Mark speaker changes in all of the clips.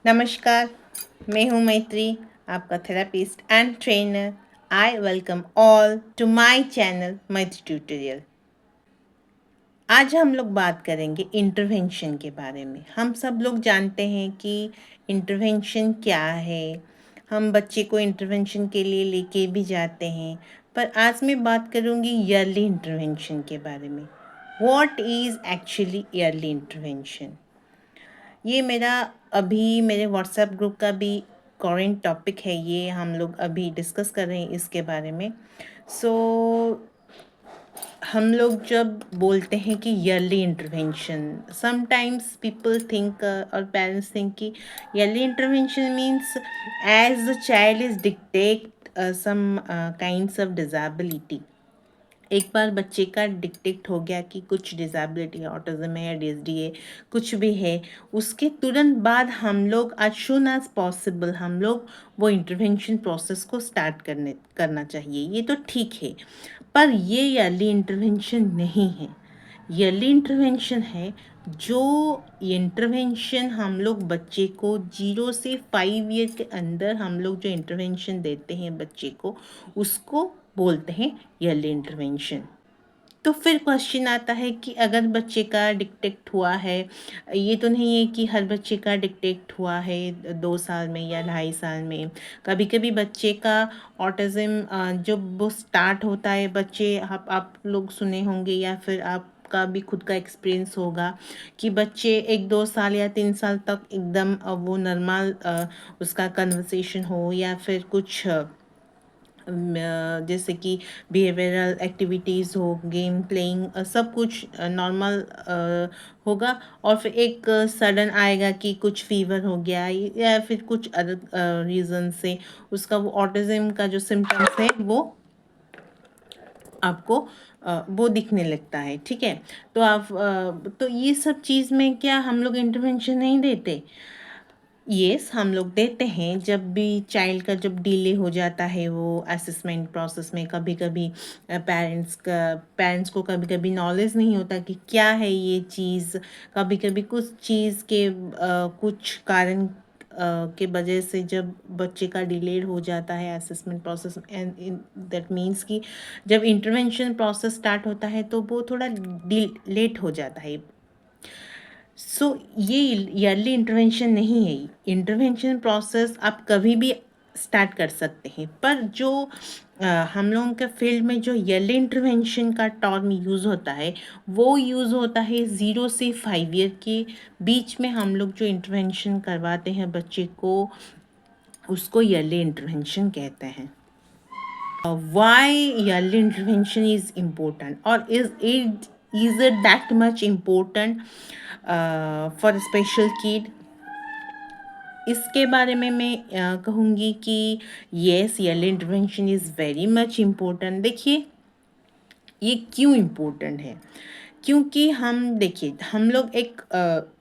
Speaker 1: नमस्कार, मैं हूँ मैत्री, आपका therapist and trainer. I welcome all to my channel Maitri tutorial. आज हम लोग बात करेंगे इंटरवेंशन के बारे में। हम सब लोग जानते हैं कि इंटरवेंशन क्या है। हम बच्चे को इंटरवेंशन के लिए लेके भी जाते हैं, पर आज मैं बात करूँगी ईयरली इंटरवेंशन के बारे में। What is actually yearly intervention? ये मेरा अभी मेरे व्हाट्सएप ग्रुप का भी करेंट टॉपिक है। ये हम लोग अभी डिस्कस कर रहे हैं इसके बारे में। सो हम लोग जब बोलते हैं कि early intervention, sometimes people think और पेरेंट्स थिंक कि early intervention means as the child is dictate some kinds of disability. एक बार बच्चे का डिटेक्ट हो गया कि कुछ डिसेबिलिटी है, ऑटिज्म है या डीएसडी है, कुछ भी है, उसके तुरंत बाद हम लोग एज सून एज पॉसिबल हम लोग वो इंटरवेंशन प्रोसेस को स्टार्ट करना चाहिए। ये तो ठीक है, पर ये अर्ली इंटरवेंशन नहीं है। अर्ली इंटरवेंशन है जो इंटरवेंशन हम लोग बच्चे को 0 से 5 ईयर के अंदर हम लोग जो इंटरवेंशन देते हैं बच्चे को, उसको बोलते हैं अर्ली इंटरवेंशन। तो फिर क्वेश्चन आता है कि अगर बच्चे का डिटेक्ट हुआ है, ये तो नहीं है कि हर बच्चे का डिटेक्ट हुआ है 2 साल में या 2.5 साल में। कभी कभी बच्चे का ऑटिज़म जब वो स्टार्ट होता है, बच्चे आप लोग सुने होंगे या फिर आपका भी खुद का एक्सपीरियंस होगा कि बच्चे 1-2 साल या 3 साल तक एकदम वो नॉर्मल उसका कन्वर्सेशन हो या फिर कुछ जैसे कि बिहेवियरल एक्टिविटीज़ हो, गेम प्लेइंग, सब कुछ नॉर्मल होगा। और फिर एक सडन आएगा कि कुछ फीवर हो गया या फिर कुछ अदर रीज़न से उसका वो ऑटिज़म का जो सिम्टम्स है वो आपको वो दिखने लगता है। ठीक है, तो तो ये सब चीज़ में क्या हम लोग इंटरवेंशन नहीं देते? यस, हम लोग देते हैं। जब भी चाइल्ड का जब डिले हो जाता है वो असेसमेंट प्रोसेस में, कभी कभी पेरेंट्स को कभी कभी नॉलेज नहीं होता कि क्या है ये चीज़। कभी कभी कुछ चीज़ के कुछ कारण के वजह से जब बच्चे का डिले हो जाता है assessment process, and that means कि जब इंटरवेंशन प्रोसेस स्टार्ट होता है तो वो थोड़ा लेट हो जाता है। ये ईयरली इंटरवेंशन नहीं है। इंटरवेंशन प्रोसेस आप कभी भी स्टार्ट कर सकते हैं, पर जो हम लोगों के फील्ड में जो ईयरली इंटरवेंशन का टर्म यूज़ होता है वो यूज़ होता है 0 से 5 ईयर के बीच में। हम लोग जो इंटरवेंशन करवाते हैं बच्चे को, उसको ईयरली इंटरवेंशन कहते हैं। Why early intervention is important, or is it that much important for a special kid? इसके बारे में मैं कहूँगी कि yes, early intervention is very much important. देखिए, ये क्यों इम्पोर्टेंट है? क्योंकि हम देखिए, हम लोग एक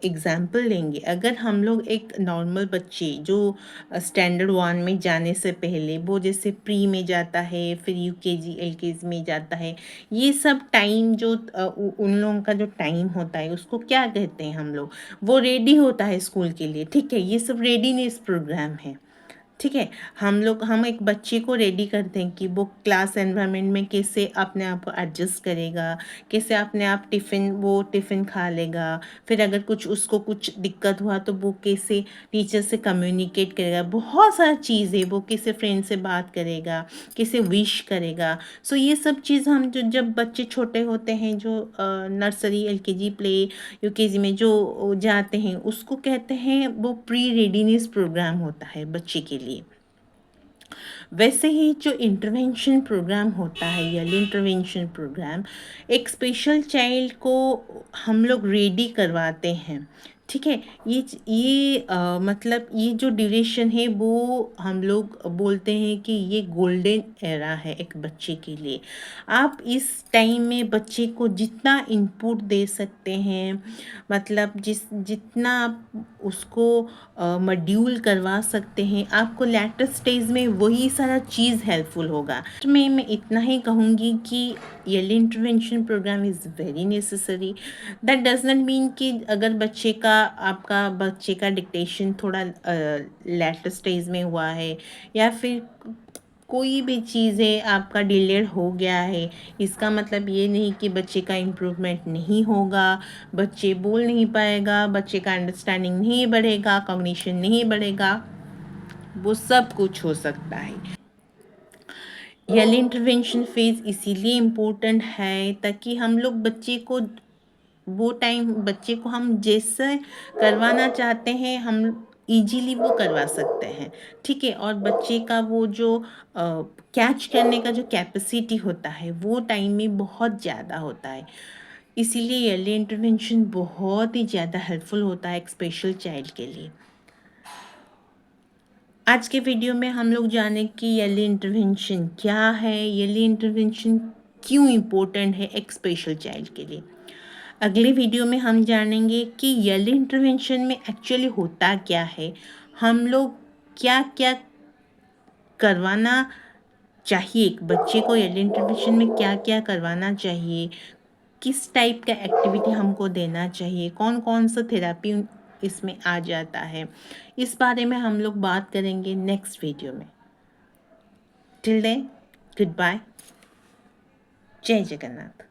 Speaker 1: एग्ज़ाम्पल लेंगे। अगर हम लोग एक नॉर्मल बच्चे जो स्टैंडर्ड 1 में जाने से पहले वो जैसे प्री में जाता है, फिर यूकेजी एलकेजी में जाता है, ये सब टाइम जो उन लोगों का जो टाइम होता है उसको क्या कहते हैं हम लोग? वो रेडी होता है स्कूल के लिए। ठीक है, ये सब रेडीनेस प्रोग्राम है। ठीक है, हम एक बच्चे को रेडी करते हैं कि वो क्लास एनवायरनमेंट में कैसे अपने आप को एडजस्ट करेगा, कैसे अपने आप टिफ़िन खा लेगा। फिर अगर उसको कुछ दिक्कत हुआ तो वो कैसे टीचर से कम्युनिकेट करेगा। बहुत सारा चीज़ है, वो कैसे फ्रेंड से बात करेगा, कैसे विश करेगा। सो ये सब चीज़ हम जो जब बच्चे छोटे होते हैं, जो नर्सरी, एलकेजी, प्ले, यूकेजी में जो जाते हैं, उसको कहते हैं वो प्री रेडीनेस प्रोग्राम होता है बच्चे के लिए। वैसे ही जो इंटरवेंशन प्रोग्राम होता है, ईयरली इंटरवेंशन प्रोग्राम, एक स्पेशल चाइल्ड को हम लोग रेडी करवाते हैं। ठीक है, मतलब ये जो ड्यूरेशन है वो हम लोग बोलते हैं कि ये गोल्डन एरा है एक बच्चे के लिए। आप इस टाइम में बच्चे को जितना इनपुट दे सकते हैं, मतलब जितना आप उसको मॉड्यूल करवा सकते हैं, आपको लेटर स्टेज में वही सारा चीज़ हेल्पफुल होगा। तो मैं इतना ही कहूँगी कि early intervention program is very necessary. That does not mean कि अगर बच्चे का आपका बच्चे का डिक्टेशन थोड़ा लेटर स्टेज में हुआ है, या फिर कोई भी चीज़ें आपका डिलेड हो गया है, इसका मतलब ये नहीं कि बच्चे का इम्प्रूवमेंट नहीं होगा, बच्चे बोल नहीं पाएगा, बच्चे का अंडरस्टैंडिंग नहीं बढ़ेगा, कॉग्निशन नहीं बढ़ेगा, वो सब कुछ हो सकता है। अर्ली इंटरवेंशन फेज इसीलिए इम्पोर्टेंट है ताकि हम लोग बच्चे को वो टाइम, बच्चे को हम जैसे करवाना चाहते हैं हम इजीली वो करवा सकते हैं, ठीक है। और बच्चे का वो जो कैच करने का जो कैपेसिटी होता है वो टाइम में बहुत ज़्यादा होता है, इसीलिए अर्ली इंटरवेंशन बहुत ही ज़्यादा हेल्पफुल होता है एक स्पेशल चाइल्ड के लिए। आज के वीडियो में हम लोग जाने कि अर्ली इंटरवेंशन क्या है, अर्ली इंटरवेंशन क्यों इम्पोर्टेंट है एक स्पेशल चाइल्ड के लिए। अगले वीडियो में हम जानेंगे कि अर्ली इंटरवेंशन में एक्चुअली होता क्या है, हम लोग क्या क्या करवाना चाहिए, एक बच्चे को अर्ली इंटरवेंशन में क्या क्या करवाना चाहिए, किस टाइप का एक्टिविटी हमको देना चाहिए, कौन कौन सा थेरेपी इसमें आ जाता है, इस बारे में हम लोग बात करेंगे नेक्स्ट वीडियो में। टिल देन, गुड बाय, जय जगन्नाथ।